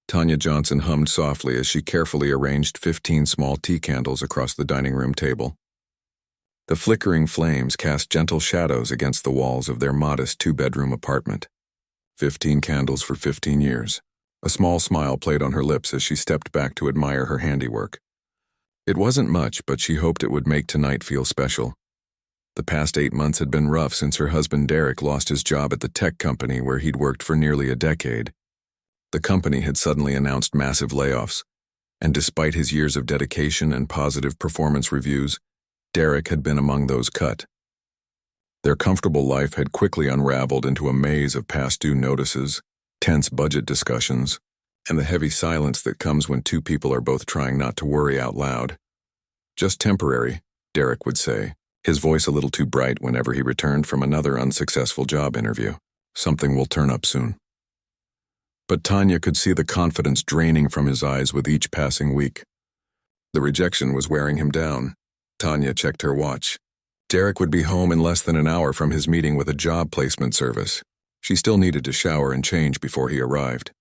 Tanya Johnson hummed softly as she carefully arranged 15 small tea candles across the dining room table. The flickering flames cast gentle shadows against the walls of their modest two-bedroom apartment. 15 candles for 15 years. A small smile played on her lips as she stepped back to admire her handiwork. It wasn't much, but she hoped it would make tonight feel special. The past 8 months had been rough since her husband Derek lost his job at the tech company where he'd worked for nearly a decade. The company had suddenly announced massive layoffs, and despite his years of dedication and positive performance reviews, Derek had been among those cut. Their comfortable life had quickly unraveled into a maze of past due notices, tense budget discussions, and the heavy silence that comes when two people are both trying not to worry out loud. "Just temporary," Derek would say, his voice a little too bright whenever he returned from another unsuccessful job interview. "Something will turn up soon." But Tanya could see the confidence draining from his eyes with each passing week. The rejection was wearing him down. Tanya checked her watch. Derek would be home in less than an hour from his meeting with a job placement service. She still needed to shower and change before he arrived.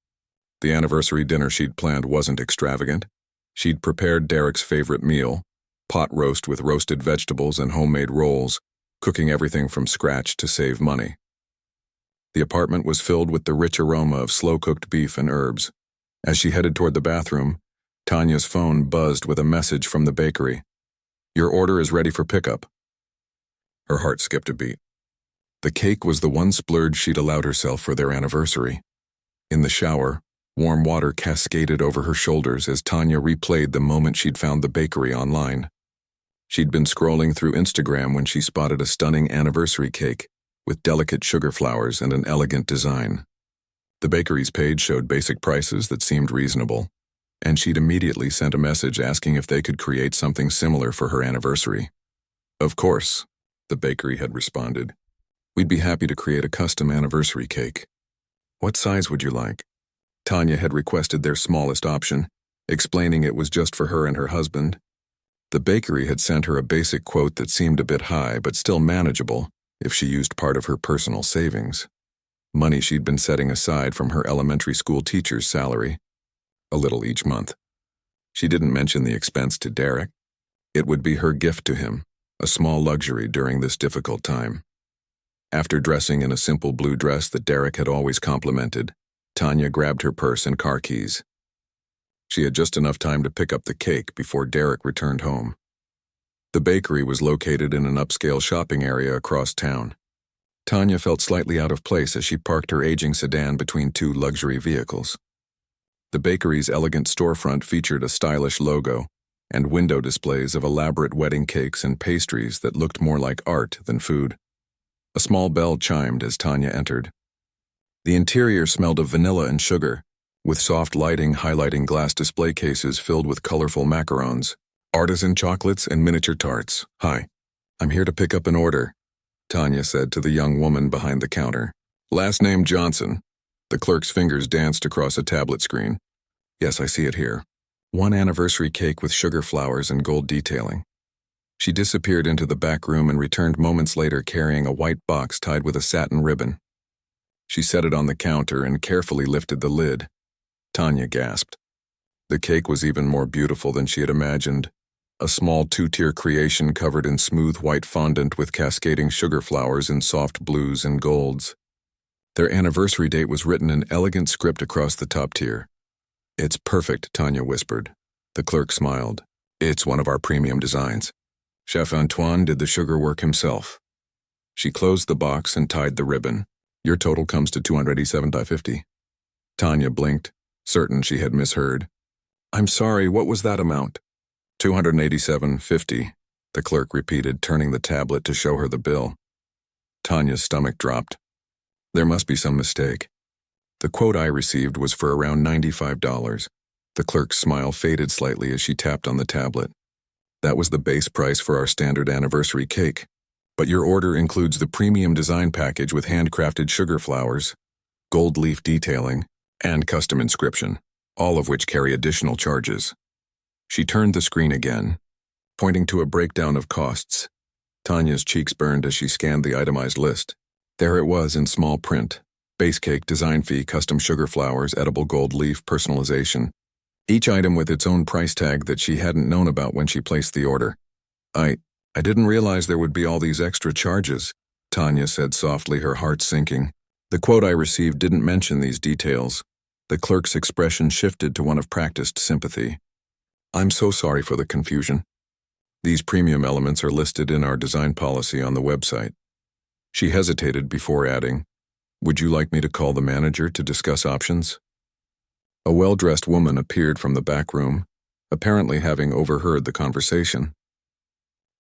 The anniversary dinner she'd planned wasn't extravagant. She'd prepared Derek's favorite meal, pot roast with roasted vegetables and homemade rolls, cooking everything from scratch to save money. The apartment was filled with the rich aroma of slow-cooked beef and herbs. As she headed toward the bathroom, Tanya's phone buzzed with a message from the bakery. "Your order is ready for pickup." Her heart skipped a beat. The cake was the one splurge she'd allowed herself for their anniversary. In the shower, warm water cascaded over her shoulders as Tanya replayed the moment she'd found the bakery online. She'd been scrolling through Instagram when she spotted a stunning anniversary cake with delicate sugar flowers and an elegant design. The bakery's page showed basic prices that seemed reasonable, and she'd immediately sent a message asking if they could create something similar for her anniversary. "Of course," the bakery had responded. "We'd be happy to create a custom anniversary cake. What size would you like?" Tanya had requested their smallest option, explaining it was just for her and her husband. The bakery had sent her a basic quote that seemed a bit high but still manageable if she used part of her personal savings. Money she'd been setting aside from her elementary school teacher's salary, a little each month. She didn't mention the expense to Derek. It would be her gift to him, a small luxury during this difficult time. After dressing in a simple blue dress that Derek had always complimented, Tanya grabbed her purse and car keys. She had just enough time to pick up the cake before Derek returned home. The bakery was located in an upscale shopping area across town. Tanya felt slightly out of place as she parked her aging sedan between two luxury vehicles. The bakery's elegant storefront featured a stylish logo and window displays of elaborate wedding cakes and pastries that looked more like art than food. A small bell chimed as Tanya entered. The interior smelled of vanilla and sugar, with soft lighting highlighting glass display cases filled with colorful macarons, artisan chocolates, and miniature tarts. "Hi, I'm here to pick up an order," Tanya said to the young woman behind the counter. "Last name Johnson." The clerk's fingers danced across a tablet screen. "Yes, I see it here. One anniversary cake with sugar flowers and gold detailing." She disappeared into the back room and returned moments later carrying a white box tied with a satin ribbon. She set it on the counter and carefully lifted the lid. Tanya gasped. The cake was even more beautiful than she had imagined. A small two-tier creation covered in smooth white fondant with cascading sugar flowers in soft blues and golds. Their anniversary date was written in elegant script across the top tier. "It's perfect," Tanya whispered. The clerk smiled. "It's one of our premium designs. Chef Antoine did the sugar work himself." She closed the box and tied the ribbon. "Your total comes to $287.50. Tanya blinked, certain she had misheard. "I'm sorry, what was that amount?" $287.50, the clerk repeated, turning the tablet to show her the bill. Tanya's stomach dropped. There must be some mistake. The quote I received was for around $95. The clerk's smile faded slightly as she tapped on the tablet. "That was the base price for our standard anniversary cake. But your order includes the premium design package with handcrafted sugar flowers, gold leaf detailing, and custom inscription, all of which carry additional charges." She turned the screen again, pointing to a breakdown of costs. Tanya's cheeks burned as she scanned the itemized list. There it was in small print, Base cake, design fee, custom sugar flowers, edible gold leaf, personalization. Each item with its own price tag that she hadn't known about when she placed the order. I didn't realize there would be all these extra charges, Tanya said softly, her heart sinking. The quote I received didn't mention these details. The clerk's expression shifted to one of practiced sympathy. I'm so sorry for the confusion. These premium elements are listed in our design policy on the website. She hesitated before adding, would you like me to call the manager to discuss options? A well-dressed woman appeared from the back room, apparently having overheard the conversation.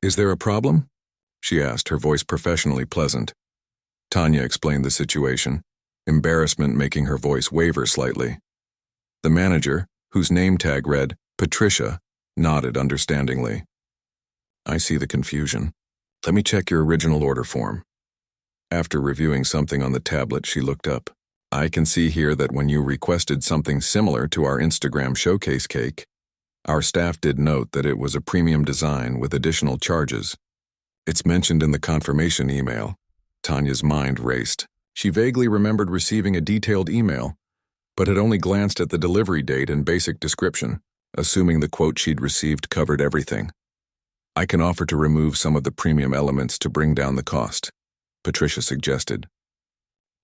Is there a problem? She asked, her voice professionally pleasant. Tanya explained the situation, embarrassment making her voice waver slightly. The manager, whose name tag read Patricia, nodded understandingly. I see the confusion. Let me check your original order form. After reviewing something on the tablet, she looked up. I can see here that when you requested something similar to our Instagram showcase cake, our staff did note that it was a premium design with additional charges. It's mentioned in the confirmation email. Tanya's mind raced. She vaguely remembered receiving a detailed email, but had only glanced at the delivery date and basic description, assuming the quote she'd received covered everything. I can offer to remove some of the premium elements to bring down the cost, Patricia suggested,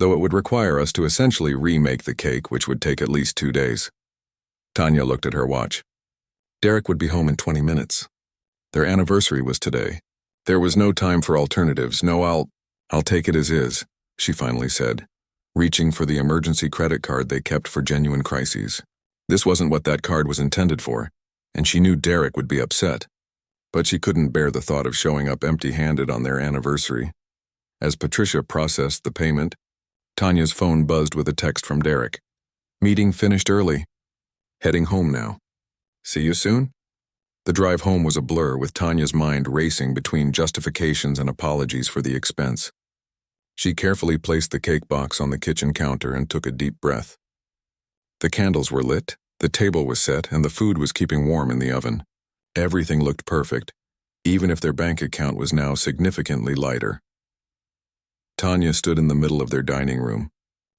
though it would require us to essentially remake the cake, which would take at least 2 days. Tanya looked at her watch. Derek would be home in 20 minutes. Their anniversary was today. There was no time for alternatives. No, I'll take it as is, she finally said, reaching for the emergency credit card they kept for genuine crises. This wasn't what that card was intended for, and she knew Derek would be upset. But she couldn't bear the thought of showing up empty-handed on their anniversary. As Patricia processed the payment, Tanya's phone buzzed with a text from Derek. Meeting finished early. Heading home now. See you soon? The drive home was a blur, with Tanya's mind racing between justifications and apologies for the expense. She carefully placed the cake box on the kitchen counter and took a deep breath. The candles were lit, the table was set, and the food was keeping warm in the oven. Everything looked perfect, even if their bank account was now significantly lighter. Tanya stood in the middle of their dining room,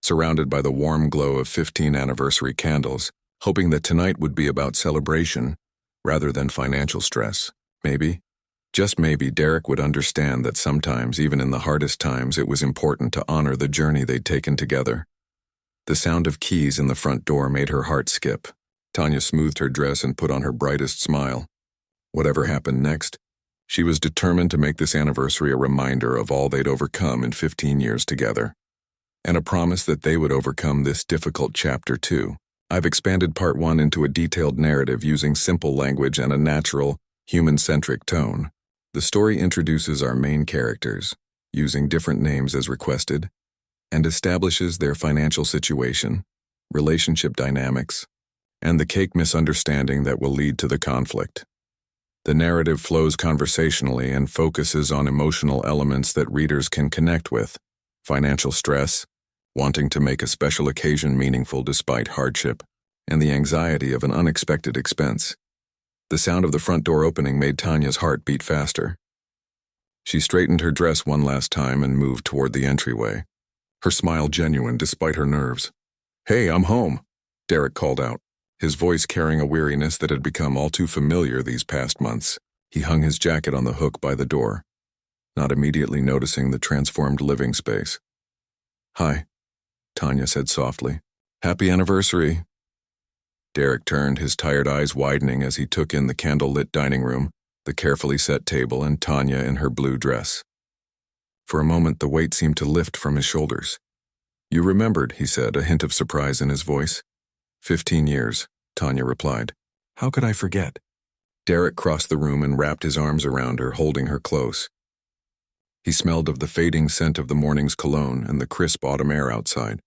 surrounded by the warm glow of 15 anniversary candles, hoping that tonight would be about celebration rather than financial stress. Maybe, just maybe, Derek would understand that sometimes, even in the hardest times, it was important to honor the journey they'd taken together. The sound of keys in the front door made her heart skip. Tanya smoothed her dress and put on her brightest smile. Whatever happened next, she was determined to make this anniversary a reminder of all they'd overcome in 15 years together, and a promise that they would overcome this difficult chapter too. I've expanded part 1 into a detailed narrative using simple language and a natural, human-centric tone. The story introduces our main characters, using different names as requested, and establishes their financial situation, relationship dynamics, and the cake misunderstanding that will lead to the conflict. The narrative flows conversationally and focuses on emotional elements that readers can connect with: financial stress, wanting to make a special occasion meaningful despite hardship, and the anxiety of an unexpected expense. The sound of the front door opening made Tanya's heart beat faster. She straightened her dress one last time and moved toward the entryway, her smile genuine despite her nerves. Hey, I'm home, Derek called out, his voice carrying a weariness that had become all too familiar these past months. He hung his jacket on the hook by the door, not immediately noticing the transformed living space. Hi, Tanya said softly. Happy anniversary. Derek turned, his tired eyes widening as he took in the candle-lit dining room, the carefully set table, and Tanya in her blue dress. For a moment, the weight seemed to lift from his shoulders. You remembered, he said, a hint of surprise in his voice. 15 years, Tanya replied. How could I forget? Derek crossed the room and wrapped his arms around her, holding her close. He smelled of the fading scent of the morning's cologne and the crisp autumn air outside.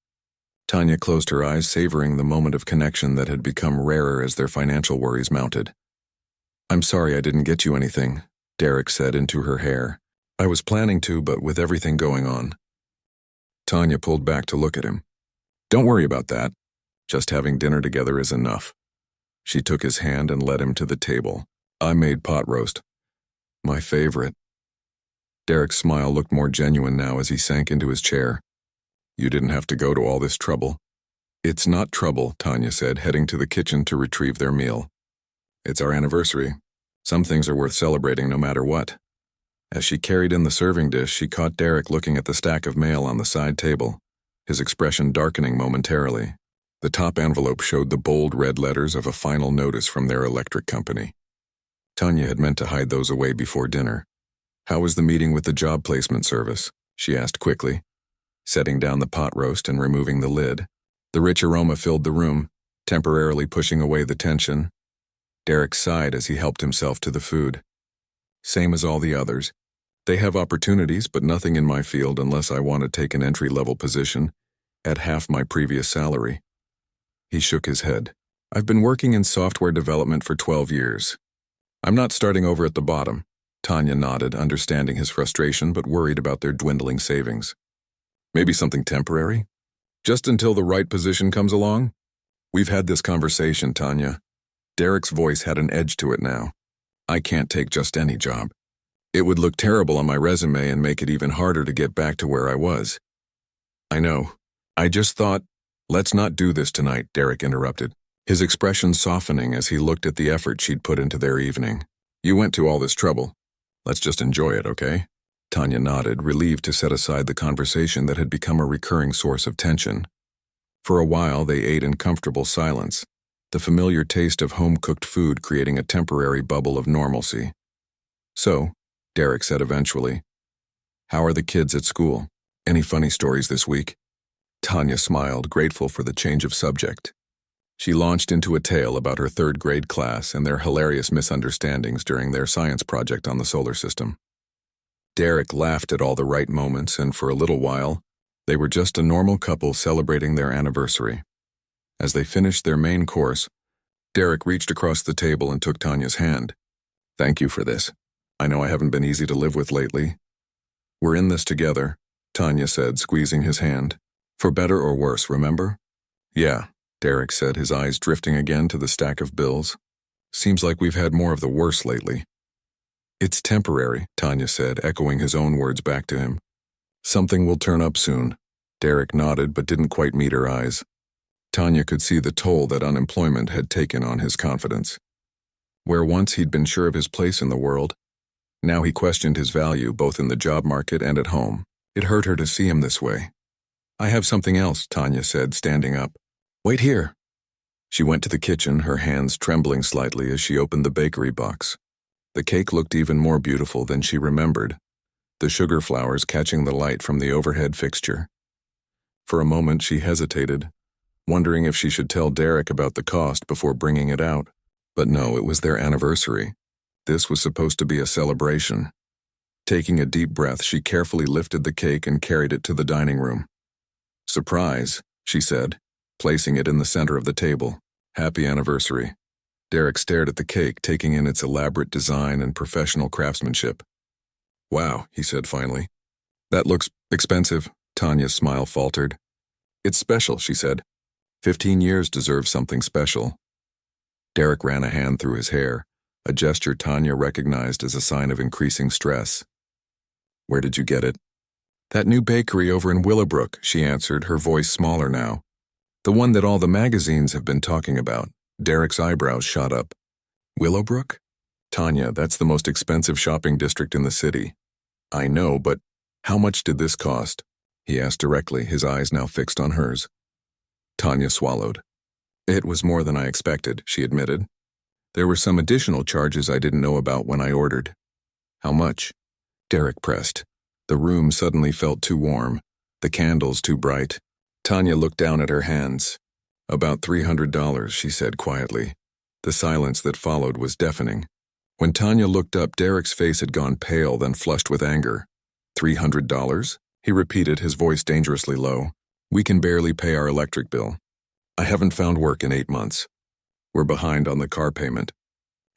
Tanya closed her eyes, savoring the moment of connection that had become rarer as their financial worries mounted. I'm sorry I didn't get you anything, Derek said into her hair. I was planning to, but with everything going on. Tanya pulled back to look at him. Don't worry about that. Just having dinner together is enough. She took his hand and led him to the table. I made pot roast. My favorite. Derek's smile looked more genuine now as he sank into his chair. You didn't have to go to all this trouble. It's not trouble, Tanya said, heading to the kitchen to retrieve their meal. It's our anniversary. Some things are worth celebrating no matter what. As she carried in the serving dish, she caught Derek looking at the stack of mail on the side table, his expression darkening momentarily. The top envelope showed the bold red letters of a final notice from their electric company. Tanya had meant to hide those away before dinner. How was the meeting with the job placement service? She asked quickly, setting down the pot roast and removing the lid. The rich aroma filled the room, temporarily pushing away the tension. Derek sighed as he helped himself to the food. Same as all the others. They have opportunities, but nothing in my field unless I want to take an entry-level position at half my previous salary. He shook his head. I've been working in software development for 12 years. I'm not starting over at the bottom. Tanya nodded, understanding his frustration but worried about their dwindling savings. Maybe something temporary? Just until the right position comes along? We've had this conversation, Tanya. Derek's voice had an edge to it now. I can't take just any job. It would look terrible on my resume and make it even harder to get back to where I was. I know. I just thought, let's not do this tonight, Derek interrupted, his expression softening as he looked at the effort she'd put into their evening. You went to all this trouble. Let's just enjoy it, okay? Tanya nodded, relieved to set aside the conversation that had become a recurring source of tension. For a while, they ate in comfortable silence, the familiar taste of home-cooked food creating a temporary bubble of normalcy. So, Derek said eventually, how are the kids at school? Any funny stories this week? Tanya smiled, grateful for the change of subject. She launched into a tale about her third-grade class and their hilarious misunderstandings during their science project on the solar system. Derek laughed at all the right moments, and for a little while, they were just a normal couple celebrating their anniversary. As they finished their main course, Derek reached across the table and took Tanya's hand. Thank you for this. I know I haven't been easy to live with lately. We're in this together, Tanya said, squeezing his hand. For better or worse, remember? Yeah, Derek said, his eyes drifting again to the stack of bills. Seems like we've had more of the worst lately. It's temporary, Tanya said, echoing his own words back to him. Something will turn up soon. Derek nodded but didn't quite meet her eyes. Tanya could see the toll that unemployment had taken on his confidence. Where once he'd been sure of his place in the world, now he questioned his value both in the job market and at home. It hurt her to see him this way. I have something else, Tanya said, standing up. Wait here. She went to the kitchen, her hands trembling slightly as she opened the bakery box. The cake looked even more beautiful than she remembered, the sugar flowers catching the light from the overhead fixture. For a moment she hesitated, wondering if she should tell Derek about the cost before bringing it out. But no, it was their anniversary. This was supposed to be a celebration. Taking a deep breath, she carefully lifted the cake and carried it to the dining room. Surprise, she said, placing it in the center of the table. Happy anniversary. Derek stared at the cake, taking in its elaborate design and professional craftsmanship. Wow, he said finally. That looks expensive, Tanya's smile faltered. It's special, she said. 15 years deserves something special. Derek ran a hand through his hair, a gesture Tanya recognized as a sign of increasing stress. Where did you get it? That new bakery over in Willowbrook, she answered, her voice smaller now. The one that all the magazines have been talking about. Derek's eyebrows shot up. Willowbrook? Tanya, that's the most expensive shopping district in the city. I know, but how much did this cost? He asked directly, his eyes now fixed on hers. Tanya swallowed. It was more than I expected, she admitted. There were some additional charges I didn't know about when I ordered. How much? Derek pressed. The room suddenly felt too warm, the candles too bright. Tanya looked down at her hands. About $300, she said quietly. The silence that followed was deafening. When Tanya looked up, Derek's face had gone pale, then flushed with anger. $300? He repeated, his voice dangerously low. We can barely pay our electric bill. I haven't found work in 8 months. We're behind on the car payment.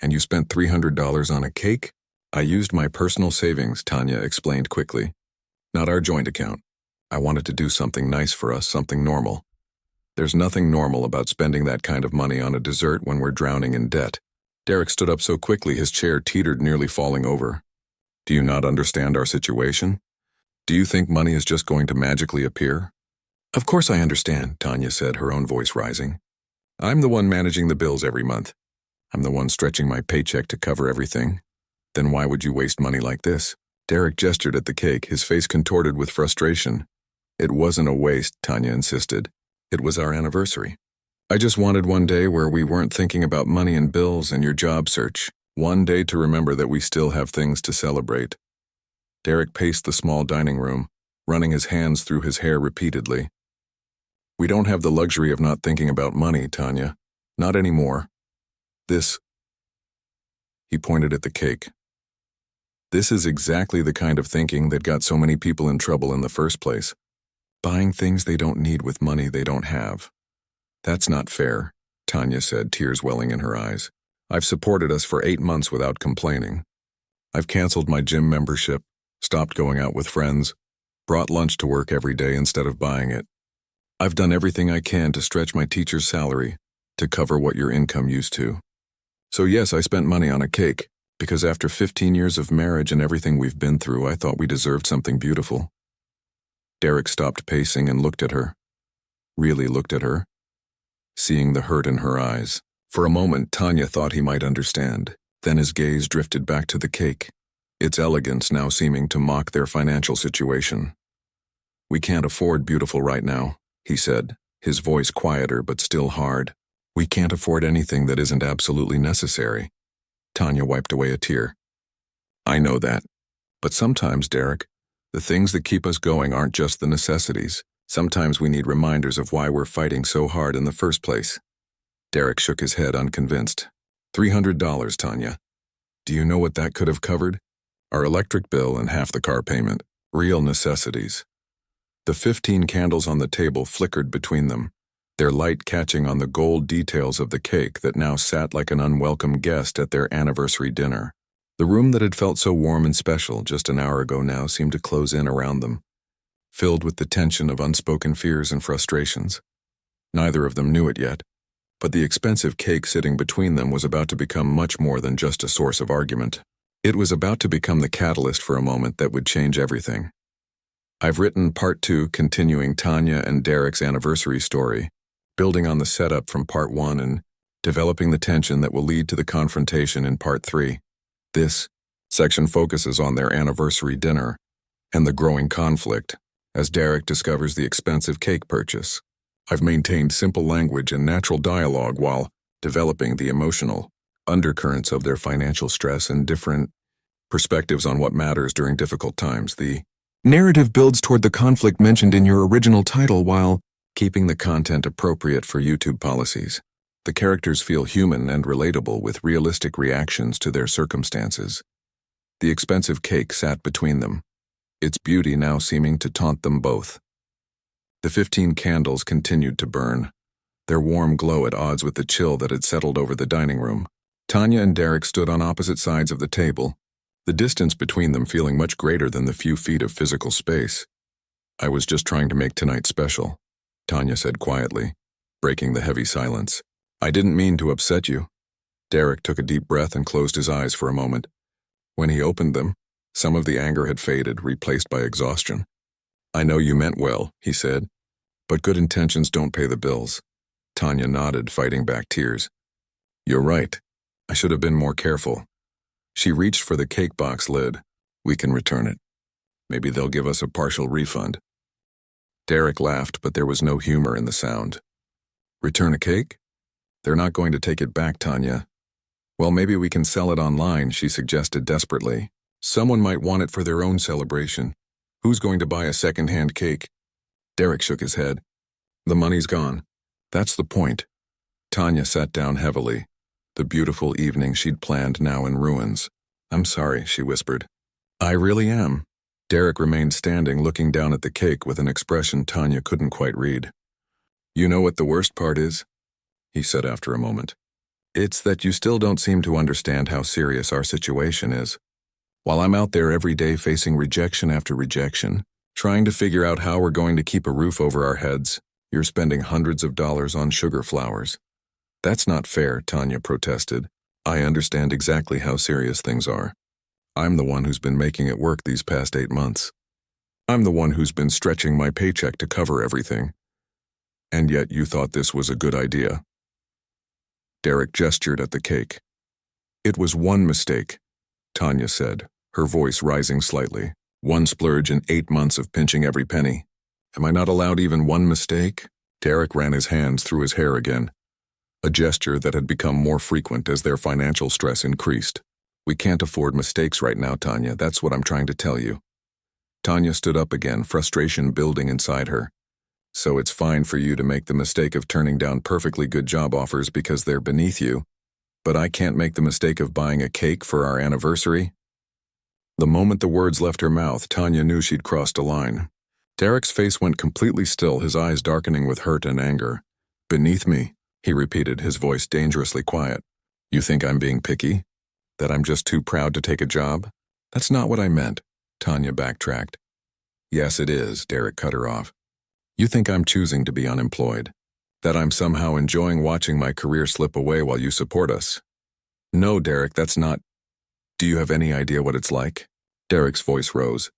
And you spent $300 on a cake? I used my personal savings, Tanya explained quickly. Not our joint account. I wanted to do something nice for us, something normal. There's nothing normal about spending that kind of money on a dessert when we're drowning in debt. Derek stood up so quickly his chair teetered, nearly falling over. Do you not understand our situation? Do you think money is just going to magically appear? Of course I understand, Tanya said, her own voice rising. I'm the one managing the bills every month. I'm the one stretching my paycheck to cover everything. Then why would you waste money like this? Derek gestured at the cake, his face contorted with frustration. It wasn't a waste, Tanya insisted. It was our anniversary. I just wanted one day where we weren't thinking about money and bills and your job search. One day to remember that we still have things to celebrate. Derek paced the small dining room, running his hands through his hair repeatedly. We don't have the luxury of not thinking about money, Tanya. Not anymore. This, he pointed at the cake. This is exactly the kind of thinking that got so many people in trouble in the first place. Buying things they don't need with money they don't have. That's not fair, Tanya said, tears welling in her eyes. I've supported us for 8 months without complaining. I've canceled my gym membership, stopped going out with friends, brought lunch to work every day instead of buying it. I've done everything I can to stretch my teacher's salary to cover what your income used to. So yes, I spent money on a cake, because after 15 years of marriage and everything we've been through, I thought we deserved something beautiful. Derek stopped pacing and looked at her. Really looked at her, seeing the hurt in her eyes. For a moment, Tanya thought he might understand. Then his gaze drifted back to the cake, its elegance now seeming to mock their financial situation. We can't afford beautiful right now, he said, his voice quieter but still hard. We can't afford anything that isn't absolutely necessary. Tanya wiped away a tear. I know that. But sometimes, Derek, the things that keep us going aren't just the necessities. Sometimes we need reminders of why we're fighting so hard in the first place. Derek shook his head, unconvinced. $300, Tanya. Do you know what that could have covered? Our electric bill and half the car payment. Real necessities. The 15 candles on the table flickered between them, their light catching on the gold details of the cake that now sat like an unwelcome guest at their anniversary dinner. The room that had felt so warm and special just an hour ago now seemed to close in around them, filled with the tension of unspoken fears and frustrations. Neither of them knew it yet, but the expensive cake sitting between them was about to become much more than just a source of argument. It was about to become the catalyst for a moment that would change everything. I've written Part 2 continuing Tanya and Derek's anniversary story, building on the setup from Part 1 and developing the tension that will lead to the confrontation in Part 3. This section focuses on their anniversary dinner and the growing conflict as Derek discovers the expensive cake purchase. I've maintained simple language and natural dialogue while developing the emotional undercurrents of their financial stress and different perspectives on what matters during difficult times. The narrative builds toward the conflict mentioned in your original title while keeping the content appropriate for YouTube policies. The characters feel human and relatable with realistic reactions to their circumstances. The expensive cake sat between them, its beauty now seeming to taunt them both. The 15 candles continued to burn, their warm glow at odds with the chill that had settled over the dining room. Tanya and Derek stood on opposite sides of the table, the distance between them feeling much greater than the few feet of physical space. I was just trying to make tonight special, Tanya said quietly, breaking the heavy silence. I didn't mean to upset you. Derek took a deep breath and closed his eyes for a moment. When he opened them, some of the anger had faded, replaced by exhaustion. I know you meant well, he said, but good intentions don't pay the bills. Tanya nodded, fighting back tears. You're right. I should have been more careful. She reached for the cake box lid. We can return it. Maybe they'll give us a partial refund. Derek laughed, but there was no humor in the sound. Return a cake? They're not going to take it back, Tanya. Well, maybe we can sell it online, she suggested desperately. Someone might want it for their own celebration. Who's going to buy a second-hand cake? Derek shook his head. The money's gone. That's the point. Tanya sat down heavily, the beautiful evening she'd planned now in ruins. I'm sorry, she whispered. I really am. Derek remained standing, looking down at the cake with an expression Tanya couldn't quite read. You know what the worst part is? He said after a moment. It's that you still don't seem to understand how serious our situation is. While I'm out there every day facing rejection after rejection, trying to figure out how we're going to keep a roof over our heads, you're spending hundreds of dollars on sugar flowers. That's not fair, Tanya protested. I understand exactly how serious things are. I'm the one who's been making it work these past 8 months. I'm the one who's been stretching my paycheck to cover everything. And yet you thought this was a good idea. Derek gestured at the cake. It was one mistake, Tanya said, her voice rising slightly. One splurge in 8 months of pinching every penny. Am I not allowed even one mistake? Derek ran his hands through his hair again, a gesture that had become more frequent as their financial stress increased. We can't afford mistakes right now, Tanya, that's what I'm trying to tell you. Tanya stood up again, frustration building inside her. So it's fine for you to make the mistake of turning down perfectly good job offers because they're beneath you, but I can't make the mistake of buying a cake for our anniversary? The moment the words left her mouth, Tanya knew she'd crossed a line. Derek's face went completely still, his eyes darkening with hurt and anger. Beneath me, he repeated, his voice dangerously quiet. You think I'm being picky? That I'm just too proud to take a job? That's not what I meant, Tanya backtracked. Yes, it is, Derek cut her off. You think I'm choosing to be unemployed? That I'm somehow enjoying watching my career slip away while you support us? No, Derek, that's not. Do you have any idea what it's like? Derek's voice rose.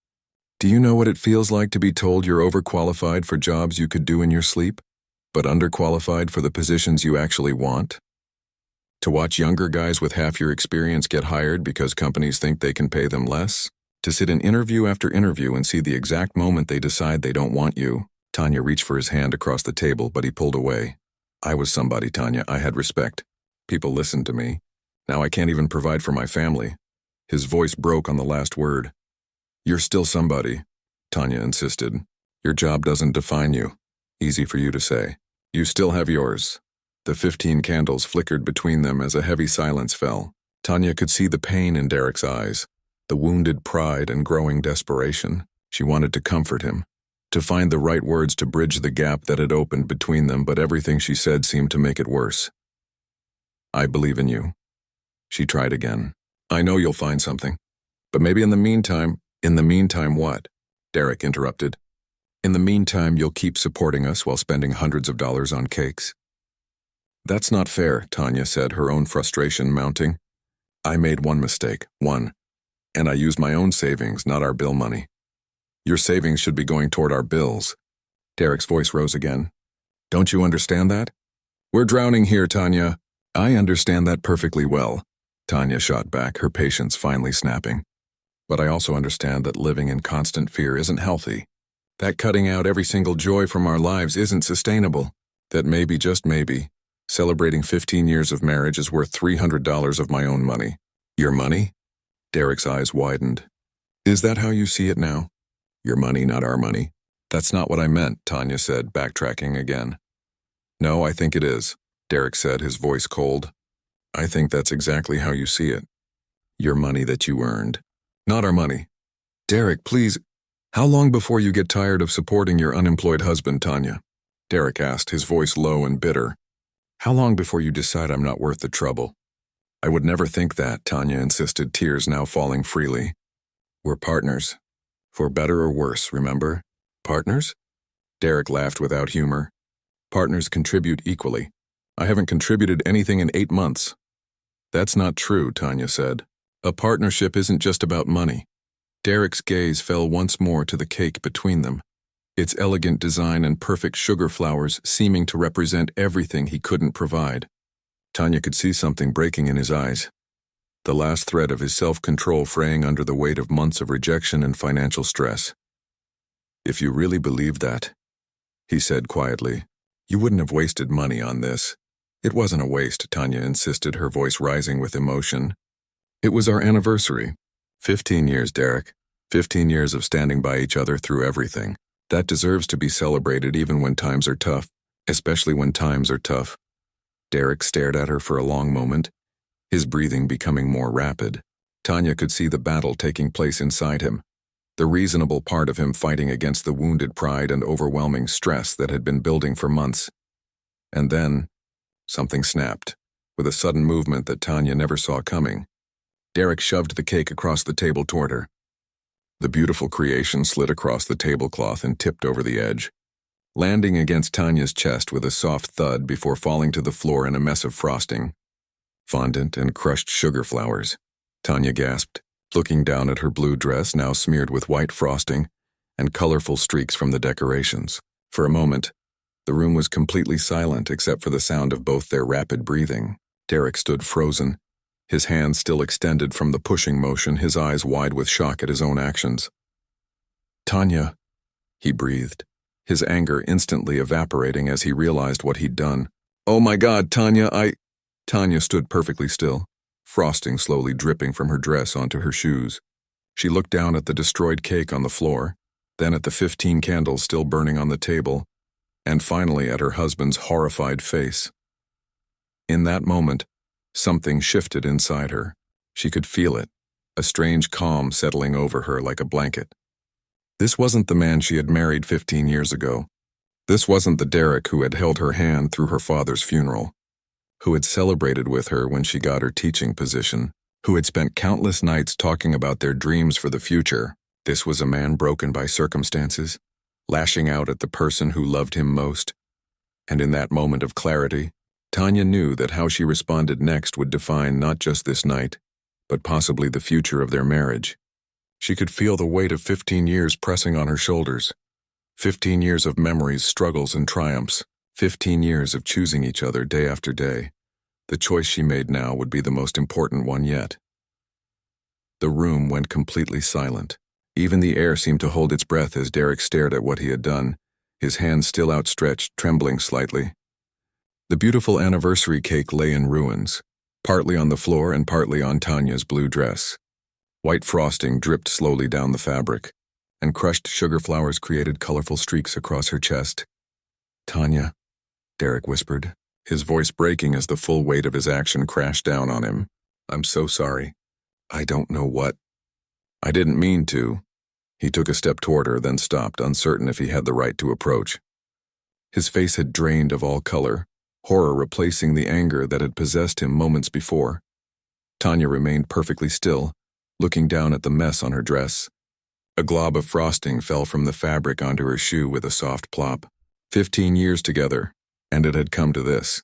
Do you know what it feels like to be told you're overqualified for jobs you could do in your sleep, but underqualified for the positions you actually want? To watch younger guys with half your experience get hired because companies think they can pay them less? To sit in interview after interview and see the exact moment they decide they don't want you? Tanya reached for his hand across the table, but he pulled away. I was somebody, Tanya. I had respect. People listened to me. Now I can't even provide for my family. His voice broke on the last word. You're still somebody, Tanya insisted. Your job doesn't define you. Easy for you to say. You still have yours. The 15 candles flickered between them as a heavy silence fell. Tanya could see the pain in Derek's eyes, the wounded pride and growing desperation. She wanted to comfort him, to find the right words to bridge the gap that had opened between them, but everything she said seemed to make it worse. I believe in you. She tried again. I know you'll find something. But maybe in the meantime what? Derek interrupted. In the meantime, you'll keep supporting us while spending hundreds of dollars on cakes. That's not fair, Tanya said, her own frustration mounting. I made one mistake, one. And I used my own savings, not our bill money. Your savings should be going toward our bills. Derek's voice rose again. Don't you understand that? We're drowning here, Tanya. I understand that perfectly well, Tanya shot back, her patience finally snapping. But I also understand that living in constant fear isn't healthy. That cutting out every single joy from our lives isn't sustainable. That maybe, just maybe, celebrating 15 years of marriage is worth $300 of my own money. Your money? Derek's eyes widened. Is that how you see it now? Your money, not our money. That's not what I meant, Tanya said, backtracking again. No, I think it is, Derek said, his voice cold. I think that's exactly how you see it. Your money that you earned. Not our money. Derek, please, how long before you get tired of supporting your unemployed husband, Tanya? Derek asked, his voice low and bitter. How long before you decide I'm not worth the trouble? I would never think that, Tanya insisted, tears now falling freely. We're partners. For better or worse, remember? Partners? Derek laughed without humor. Partners contribute equally. I haven't contributed anything in 8 months. That's not true, Tanya said. A partnership isn't just about money. Derek's gaze fell once more to the cake between them, its elegant design and perfect sugar flowers seeming to represent everything he couldn't provide. Tanya could see something breaking in his eyes, the last thread of his self-control fraying under the weight of months of rejection and financial stress. If you really believe that, he said quietly, you wouldn't have wasted money on this. It wasn't a waste, Tanya insisted, her voice rising with emotion. It was our anniversary. 15 years, Derek. 15 years of standing by each other through everything. That deserves to be celebrated even when times are tough, especially when times are tough. Derek stared at her for a long moment, his breathing becoming more rapid. Tanya could see the battle taking place inside him, the reasonable part of him fighting against the wounded pride and overwhelming stress that had been building for months. And then, something snapped, with a sudden movement that Tanya never saw coming. Derek shoved the cake across the table toward her. The beautiful creation slid across the tablecloth and tipped over the edge, landing against Tanya's chest with a soft thud before falling to the floor in a mess of frosting. Fondant and crushed sugar flowers, Tanya gasped, looking down at her blue dress now smeared with white frosting and colorful streaks from the decorations. For a moment, The room was completely silent except for the sound of both their rapid breathing. Derek stood frozen, his hands still extended from the pushing motion, his eyes wide with shock at his own actions. "Tanya," he breathed, his anger instantly evaporating as he realized what he'd done. "Oh my God, Tanya, Tanya stood perfectly still, frosting slowly dripping from her dress onto her shoes. She looked down at the destroyed cake on the floor, then at the 15 candles still burning on the table, and finally at her husband's horrified face. In that moment, something shifted inside her. She could feel it, a strange calm settling over her like a blanket. This wasn't the man she had married 15 years ago. This wasn't the Derek who had held her hand through her father's funeral, who had celebrated with her when she got her teaching position, who had spent countless nights talking about their dreams for the future. This was a man broken by circumstances, lashing out at the person who loved him most. And in that moment of clarity, Tanya knew that how she responded next would define not just this night, but possibly the future of their marriage. She could feel the weight of 15 years pressing on her shoulders. 15 years of memories, struggles, and triumphs. 15 years of choosing each other day after day. The choice she made now would be the most important one yet. The room went completely silent. Even the air seemed to hold its breath as Derek stared at what he had done, his hands still outstretched, trembling slightly. The beautiful anniversary cake lay in ruins, partly on the floor and partly on Tanya's blue dress. White frosting dripped slowly down the fabric, and crushed sugar flowers created colorful streaks across her chest. "Tanya," Derek whispered, his voice breaking as the full weight of his action crashed down on him. "I'm so sorry. I don't know what." "I didn't mean to." He took a step toward her, then stopped, uncertain if he had the right to approach. His face had drained of all color, horror replacing the anger that had possessed him moments before. Tanya remained perfectly still, looking down at the mess on her dress. A glob of frosting fell from the fabric onto her shoe with a soft plop. 15 years together, and it had come to this.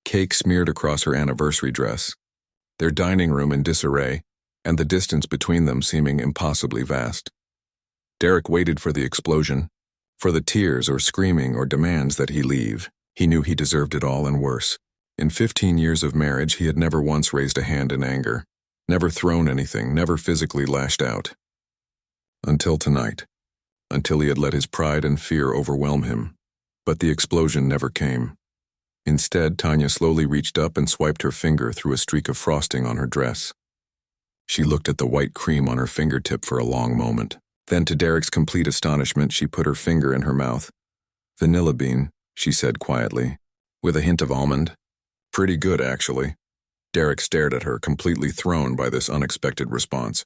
Cake smeared across her anniversary dress, their dining room in disarray, and the distance between them seeming impossibly vast. Derek waited for the explosion, for the tears or screaming or demands that he leave. He knew he deserved it all and worse. In 15 years of marriage, he had never once raised a hand in anger, never thrown anything, never physically lashed out. Until tonight, until he had let his pride and fear overwhelm him. But the explosion never came. Instead, Tanya slowly reached up and swiped her finger through a streak of frosting on her dress. She looked at the white cream on her fingertip for a long moment. Then, to Derek's complete astonishment, she put her finger in her mouth. "Vanilla bean," she said quietly, with a hint of almond. "Pretty good, actually." Derek stared at her, completely thrown by this unexpected response.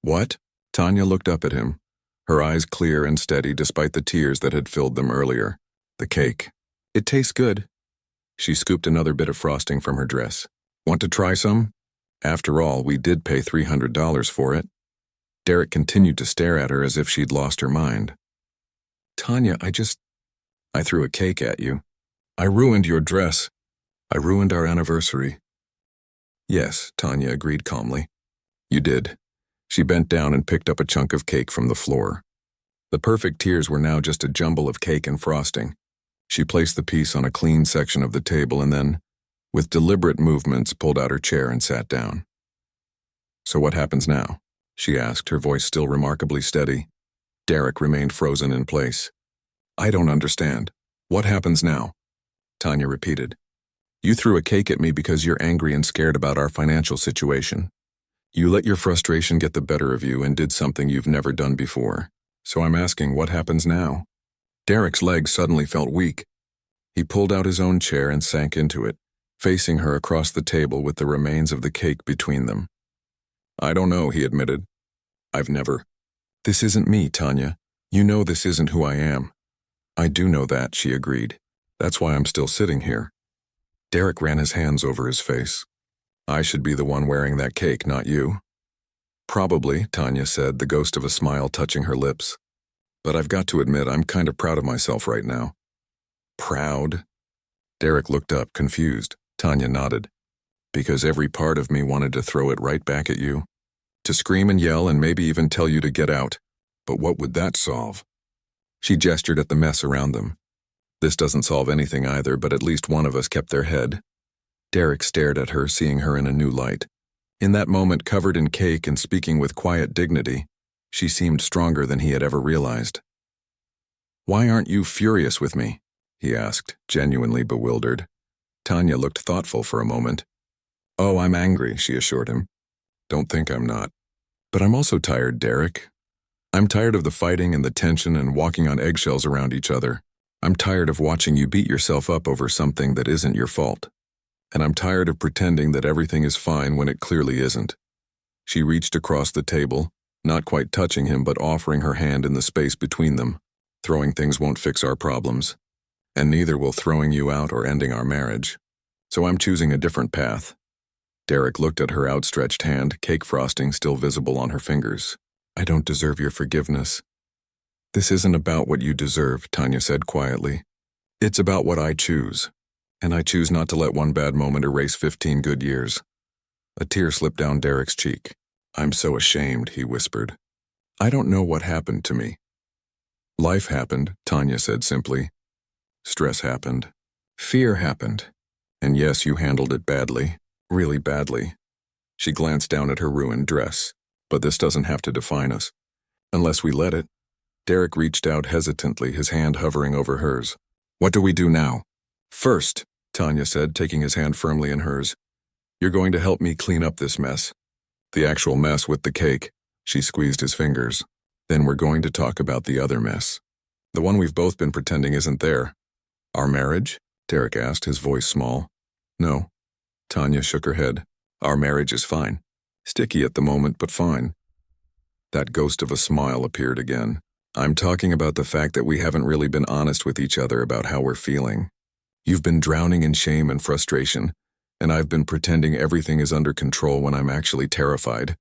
"What?" Tanya looked up at him, her eyes clear and steady despite the tears that had filled them earlier. "The cake. It tastes good." She scooped another bit of frosting from her dress. "Want to try some? After all, we did pay $300 for it." Derek continued to stare at her as if she'd lost her mind. "Tanya, I threw a cake at you. I ruined your dress. I ruined our anniversary." "Yes," Tanya agreed calmly. "You did." She bent down and picked up a chunk of cake from the floor. The perfect tears were now just a jumble of cake and frosting. She placed the piece on a clean section of the table and then, with deliberate movements, pulled out her chair and sat down. "So what happens now?" she asked, her voice still remarkably steady. Derek remained frozen in place. "I don't understand. What happens now?" Tanya repeated. "You threw a cake at me because you're angry and scared about our financial situation. You let your frustration get the better of you and did something you've never done before. So I'm asking, what happens now?" Derek's legs suddenly felt weak. He pulled out his own chair and sank into it, facing her across the table with the remains of the cake between them. "I don't know," he admitted. "I've never." "This isn't me, Tanya. You know this isn't who I am." "I do know that," she agreed. "That's why I'm still sitting here." Derek ran his hands over his face. "I should be the one wearing that cake, not you." "Probably," Tanya said, the ghost of a smile touching her lips. "But I've got to admit, I'm kind of proud of myself right now." "Proud?" Derek looked up, confused. Tanya nodded. "Because every part of me wanted to throw it right back at you. To scream and yell and maybe even tell you to get out. But what would that solve?" She gestured at the mess around them. This doesn't solve anything either, but at least one of us kept their head. Derek stared at her, seeing her in a new light. In that moment, covered in cake and speaking with quiet dignity, she seemed stronger than he had ever realized. "Why aren't you furious with me?" he asked, genuinely bewildered. Tanya looked thoughtful for a moment. "Oh, I'm angry," she assured him. "Don't think I'm not. But I'm also tired, Derek. I'm tired of the fighting and the tension and walking on eggshells around each other. I'm tired of watching you beat yourself up over something that isn't your fault. And I'm tired of pretending that everything is fine when it clearly isn't." She reached across the table, not quite touching him but offering her hand in the space between them. "Throwing things won't fix our problems. And neither will throwing you out or ending our marriage. So I'm choosing a different path." Derek looked at her outstretched hand, cake frosting still visible on her fingers. "I don't deserve your forgiveness." "This isn't about what you deserve," Tanya said quietly. "It's about what I choose. And I choose not to let one bad moment erase 15 good years." A tear slipped down Derek's cheek. "I'm so ashamed," he whispered. "I don't know what happened to me." "Life happened," Tanya said simply. "Stress happened. Fear happened. And yes, you handled it badly. Really badly." She glanced down at her ruined dress. "But this doesn't have to define us. Unless we let it." Derek reached out hesitantly, his hand hovering over hers. "What do we do now?" "First," Tanya said, taking his hand firmly in hers, "you're going to help me clean up this mess. The actual mess with the cake." She squeezed his fingers. "Then we're going to talk about the other mess. The one we've both been pretending isn't there." "Our marriage?" Derek asked, his voice small. "No." Tanya shook her head. "Our marriage is fine. Sticky at the moment, but fine." That ghost of a smile appeared again. "I'm talking about the fact that we haven't really been honest with each other about how we're feeling. You've been drowning in shame and frustration, and I've been pretending everything is under control when I'm actually terrified."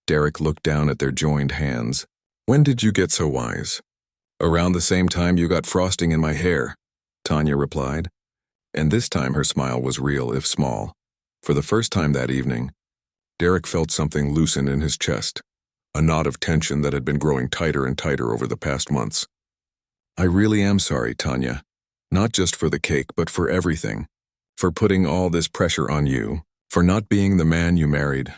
Derek looked down at their joined hands. "When did you get so wise?" "Around the same time you got frosting in my hair," Tanya replied. And this time her smile was real, if small. For the first time that evening, Derek felt something loosen in his chest, a knot of tension that had been growing tighter and tighter over the past months. "I really am sorry, Tanya. Not just for the cake, but for everything. For putting all this pressure on you. For not being the man you married."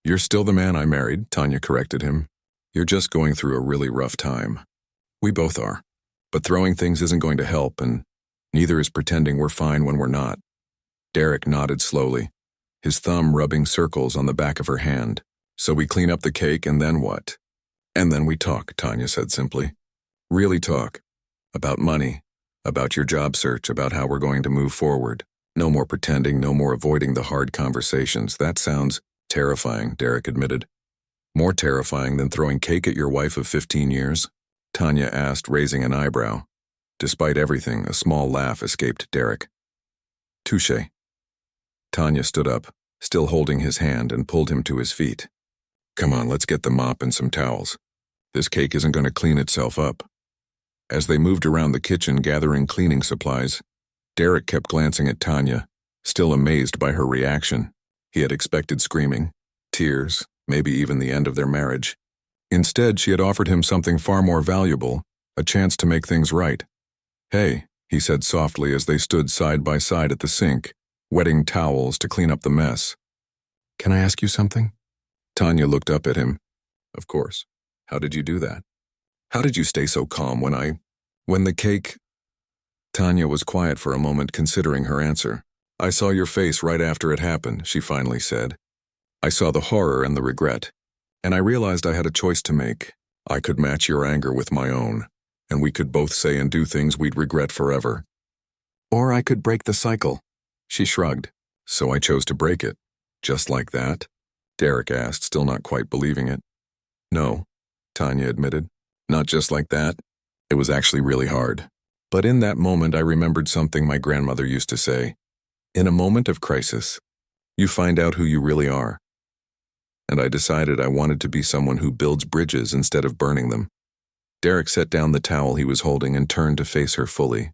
"You're still the man I married," Tanya corrected him. "You're just going through a really rough time. We both are. But throwing things isn't going to help, and neither is pretending we're fine when we're not." Derek nodded slowly, his thumb rubbing circles on the back of her hand. "So we clean up the cake and then what?" "And then we talk," Tanya said simply. "Really talk. About money, about your job search, about how we're going to move forward. No more pretending, no more avoiding the hard conversations." "That sounds terrifying," Derek admitted. "More terrifying than throwing cake at your wife of 15 years?" Tanya asked, raising an eyebrow. Despite everything, a small laugh escaped Derek. "Touché." Tanya stood up, still holding his hand, and pulled him to his feet. "Come on, let's get the mop and some towels. This cake isn't going to clean itself up." As they moved around the kitchen gathering cleaning supplies, Derek kept glancing at Tanya, still amazed by her reaction. He had expected screaming, tears, maybe even the end of their marriage. Instead, she had offered him something far more valuable, a chance to make things right. "Hey," he said softly as they stood side by side at the sink, wetting towels to clean up the mess. "Can I ask you something?" Tanya looked up at him. "Of course. How did you do that? How did you stay so calm when the cake—" Tanya was quiet for a moment, considering her answer. "I saw your face right after it happened," she finally said. "I saw the horror and the regret. And I realized I had a choice to make. I could match your anger with my own, and we could both say and do things we'd regret forever. Or I could break the cycle." She shrugged. "So I chose to break it. Just like that?" Derek asked, still not quite believing it. "No," Tanya admitted. "Not just like that. It was actually really hard. But in that moment I remembered something my grandmother used to say. In a moment of crisis, you find out who you really are. And I decided I wanted to be someone who builds bridges instead of burning them." Derek set down the towel he was holding and turned to face her fully.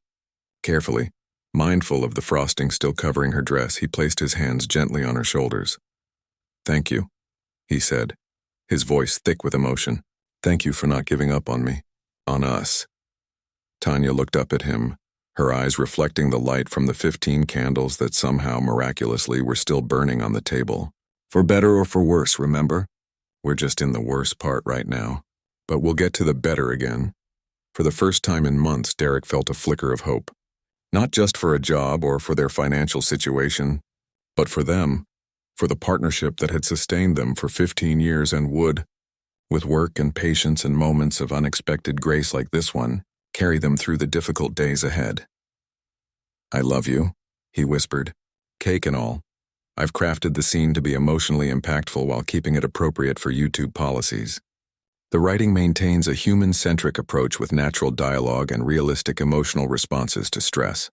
Carefully, mindful of the frosting still covering her dress, he placed his hands gently on her shoulders. "Thank you," he said, his voice thick with emotion. "Thank you for not giving up on me. On us." Tanya looked up at him, her eyes reflecting the light from the 15 candles that somehow miraculously were still burning on the table. For better or for worse, remember? We're just in the worst part right now. But we'll get to the better again. For the first time in months, Derek felt a flicker of hope. Not just for a job or for their financial situation, but for them, for the partnership that had sustained them for 15 years and would, with work and patience and moments of unexpected grace like this one, carry them through the difficult days ahead. "I love you," he whispered, "cake and all. I've crafted the scene to be emotionally impactful while keeping it appropriate for YouTube policies." The writing maintains a human-centric approach with natural dialogue and realistic emotional responses to stress.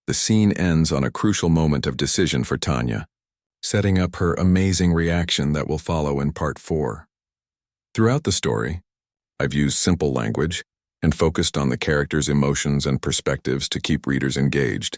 The scene ends on a crucial moment of decision for Tanya, setting up her amazing reaction that will follow in part 4. Throughout the story, I've used simple language and focused on the characters' emotions and perspectives to keep readers engaged.